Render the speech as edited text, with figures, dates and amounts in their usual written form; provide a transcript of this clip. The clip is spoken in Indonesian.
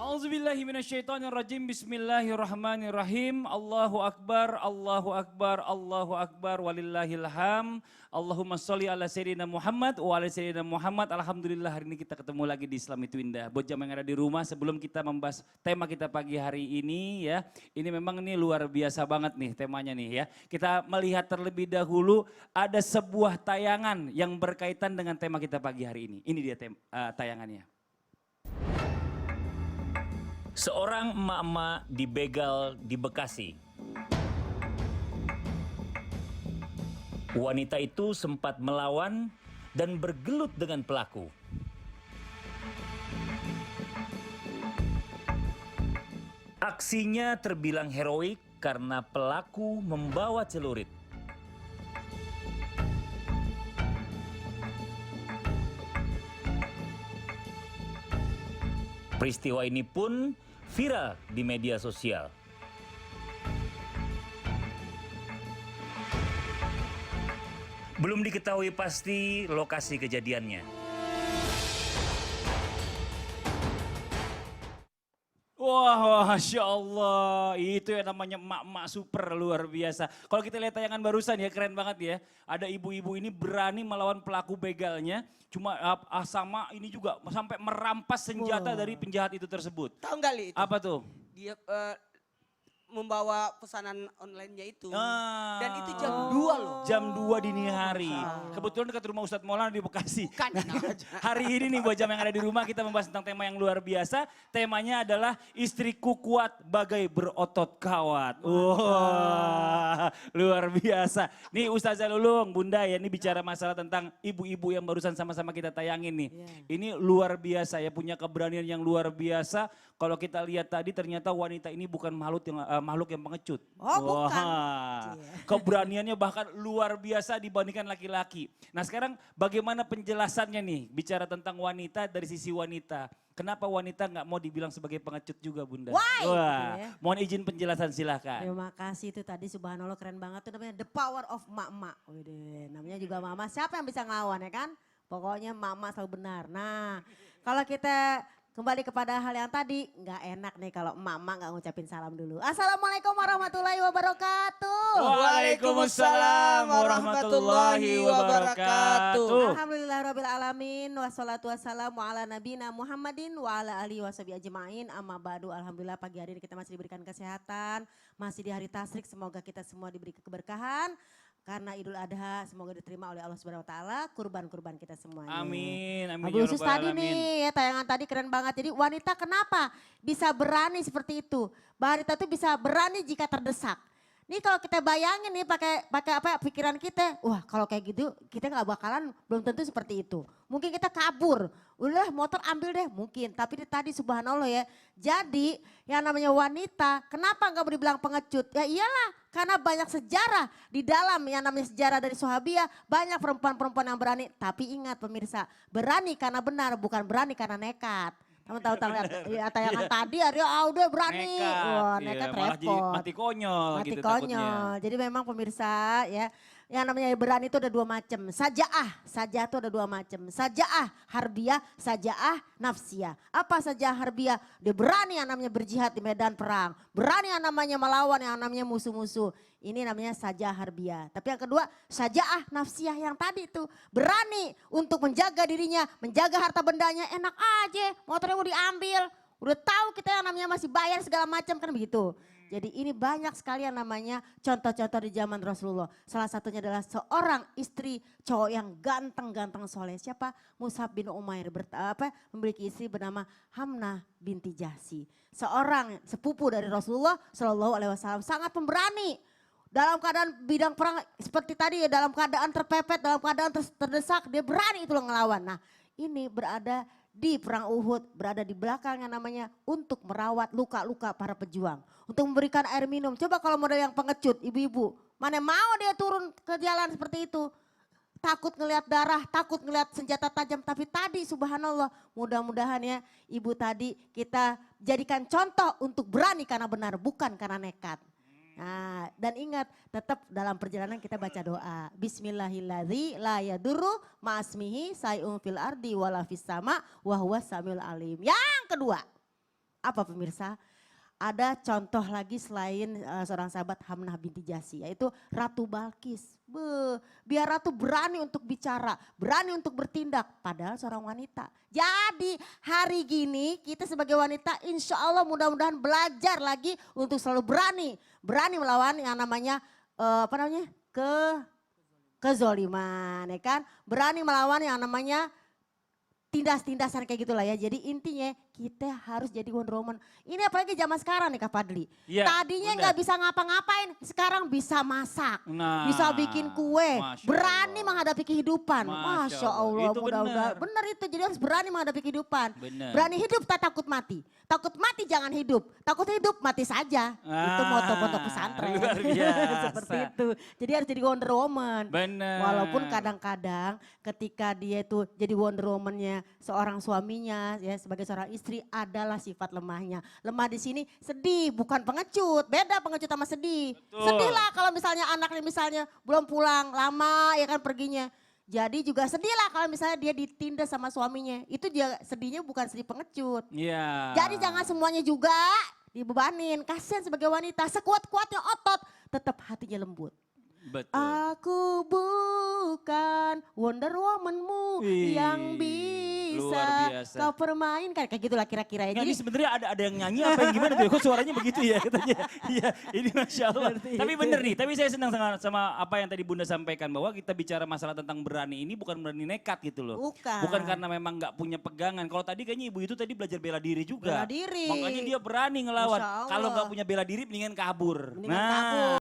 A'udzubillahiminasyaitonirrajim. Bismillahirrahmanirrahim. Allahu Akbar, Allahu Akbar, Allahu Akbar, walillahilham. Allahumma sholli ala Sayyidina Muhammad wa ala Sayyidina Muhammad. Alhamdulillah hari ini kita ketemu lagi di Islam Itu Indah. Buat jamaah yang ada di rumah, sebelum kita membahas tema kita pagi hari ini ya. Ini memang ini luar biasa banget nih temanya nih ya. Kita melihat terlebih dahulu ada sebuah tayangan yang berkaitan dengan tema kita pagi hari ini. Ini dia tayangannya. Seorang emak-emak dibegal di Bekasi. Wanita itu sempat melawan dan bergelut dengan pelaku. Aksinya terbilang heroik karena pelaku membawa celurit. Peristiwa ini pun viral di media sosial. Belum diketahui pasti lokasi kejadiannya. Wah, Masya Allah, itu yang namanya emak-emak super luar biasa. Kalau kita lihat tayangan barusan ya, keren banget ya. Ada ibu-ibu ini berani melawan pelaku begalnya, cuma sama ini juga sampai merampas senjata dari penjahat itu tersebut. Tahu nggak Li? Itu? Apa tuh? Dia membawa pesanan online-nya itu. Dan itu jam 2 loh. Jam 2 dini hari. Kebetulan dekat rumah Ustadz Maulana di Bekasi. Bukan. Hari ini nih buat jam yang ada di rumah kita membahas tentang tema yang luar biasa. Temanya adalah istriku kuat bagai berotot kawat. Wah, luar biasa. Nih Ustazah Lulung, Bunda ya, ini bicara masalah tentang ibu-ibu yang barusan sama-sama kita tayangin nih. Ini luar biasa ya, punya keberanian yang luar biasa. Kalau kita lihat tadi ternyata wanita ini bukan makhluk yang pengecut. Oh, bukan. Keberaniannya bahkan luar biasa dibandingkan laki-laki. Nah sekarang bagaimana penjelasannya nih bicara tentang wanita dari sisi wanita. Kenapa wanita nggak mau dibilang sebagai pengecut juga Bunda? Why? Wah, mohon izin penjelasan silakan. Terima kasih, itu tadi subhanallah keren banget tuh, namanya the power of emak-emak. Namanya juga mama, siapa yang bisa ngelawan ya kan? Pokoknya emak-emak selalu benar. Nah kalau kita kembali kepada hal yang tadi, nggak enak nih kalau emak-emak nggak ngucapin salam dulu. Assalamualaikum warahmatullahi wabarakatuh. Waalaikumsalam warahmatullahi wabarakatuh. Alhamdulillahirrabbilalamin, wassalatu wassalamu ala nabina Muhammadin wa ala alihi washabihi ajma'in, amma ba'du. Alhamdulillah pagi hari ini kita masih diberikan kesehatan, masih di hari tasyrik, semoga kita semua diberi keberkahan. Karena Idul Adha semoga diterima oleh Allah Subhanahu wa taala kurban-kurban kita semuanya. Amin, amin. Abu khusus tadi nih ya, tayangan tadi keren banget. Jadi wanita kenapa bisa berani seperti itu? Wanita itu bisa berani jika terdesak. Nih kalau kita bayangin nih pakai apa pikiran kita, wah kalau kayak gitu kita nggak bakalan, belum tentu seperti itu. Mungkin kita kabur, udah motor ambil deh mungkin. Tapi tadi subhanallah ya, jadi yang namanya wanita kenapa nggak mau dibilang pengecut? Ya iyalah karena banyak sejarah di dalam yang namanya sejarah dari Sahabiah, banyak perempuan-perempuan yang berani. Tapi ingat pemirsa, berani karena benar bukan berani karena nekat. Kamu tahu ya, tayangan tadi ada udah berani, wah nekat malah repot. jadi mati konyol Mati gitu konyol. takutnya. Jadi memang pemirsa ya, yang namanya berani itu ada dua macam. Saja'ah itu ada dua macam. Saja'ah harbiah, saja'ah nafsiyah. Apa saja'ah harbiah? Dia berani yang namanya berjihad di medan perang. Berani yang namanya melawan yang namanya musuh-musuh. Ini namanya saja'ah harbiah. Tapi yang kedua saja'ah nafsiyah yang tadi itu. Berani untuk menjaga dirinya, menjaga harta bendanya. Enak aja motornya mau diambil. Udah tahu kita yang namanya masih bayar segala macam kan begitu. Jadi ini banyak sekali yang namanya contoh-contoh di zaman Rasulullah. Salah satunya adalah seorang istri cowok yang ganteng-ganteng soleh. Siapa? Mus'ab bin Umair memiliki istri bernama Hamnah binti Jahsy. Seorang sepupu dari Rasulullah Shallallahu Alaihi Wasallam, sangat pemberani. Dalam keadaan bidang perang seperti tadi ya, dalam keadaan terpepet, dalam keadaan terdesak, dia berani itu ngelawan. Nah ini berada di perang Uhud, berada di belakang yang namanya untuk merawat luka-luka para pejuang. Untuk memberikan air minum. Coba kalau model yang pengecut, ibu-ibu, mana mau dia turun ke jalan seperti itu. Takut ngelihat darah, takut ngelihat senjata tajam. Tapi tadi subhanallah, mudah-mudahan ya ibu tadi kita jadikan contoh untuk berani karena benar, bukan karena nekat. Nah, dan ingat tetap dalam perjalanan kita baca doa. Bismillahirrahmanirrahim. La yadurru ma'asmihi say'un fil ardi wala fis sama wa huwas samiul alim. Yang kedua, Apa pemirsa? Ada contoh lagi selain seorang sahabat Hamnah binti Jahsy, yaitu Ratu Balkis. Biar Ratu berani untuk bicara, berani untuk bertindak, padahal seorang wanita. Jadi hari gini kita sebagai wanita insya Allah mudah-mudahan belajar lagi untuk selalu berani melawan yang namanya kezoliman, ya kan? Berani melawan yang namanya tindas-tindasan kayak gitulah ya. Jadi intinya kita harus jadi Wonder Woman. Ini apalagi zaman sekarang nih Kak Fadli. Ya, Tadinya nggak bisa ngapa-ngapain, sekarang bisa masak, Nah, bisa bikin kue, Masya berani Allah. menghadapi kehidupan. Masya Masya Allah, Itu mudah-mudahan. benar. Benar itu, jadi harus berani menghadapi kehidupan. Benar. Berani hidup tak takut mati. Takut mati jangan hidup, takut hidup mati saja. Itu moto-moto pesantren. Luar biasa. Seperti itu. Jadi harus jadi Wonder Woman. Benar. Walaupun kadang-kadang ketika dia itu jadi Wonder Woman-nya seorang suaminya ya sebagai seorang istri adalah sifat lemahnya. Lemah di sini sedih bukan pengecut. Beda pengecut sama sedih. Betul. Sedih lah kalau misalnya anaknya misalnya belum pulang lama ya kan perginya. Jadi juga sedih lah kalau misalnya dia ditindas sama suaminya. Itu dia sedihnya bukan sedih pengecut. Iya. Jadi jangan semuanya juga dibebanin. Kasihan sebagai wanita sekuat-kuatnya otot tetap hatinya lembut. Betul. Aku bukan Wonder Woman-mu Wih, yang luar bisa biasa. kau permainkan. Kayak gitulah kira-kira ya. Nggak, Jadi ini sebenarnya ada yang nyanyi apa yang gimana tuh? Kok suaranya begitu ya katanya? Iya, ini Masya Allah. Tapi bener nih, tapi saya senang sama apa yang tadi Bunda sampaikan. Bahwa kita bicara masalah tentang berani ini bukan berani nekat gitu loh. Bukan. Bukan karena memang nggak punya pegangan. Kalau tadi kayaknya ibu itu tadi belajar bela diri juga. Bela diri. Makanya dia berani ngelawan. Masya Allah. Kalau nggak punya bela diri mendingan kabur. Mendingan kabur.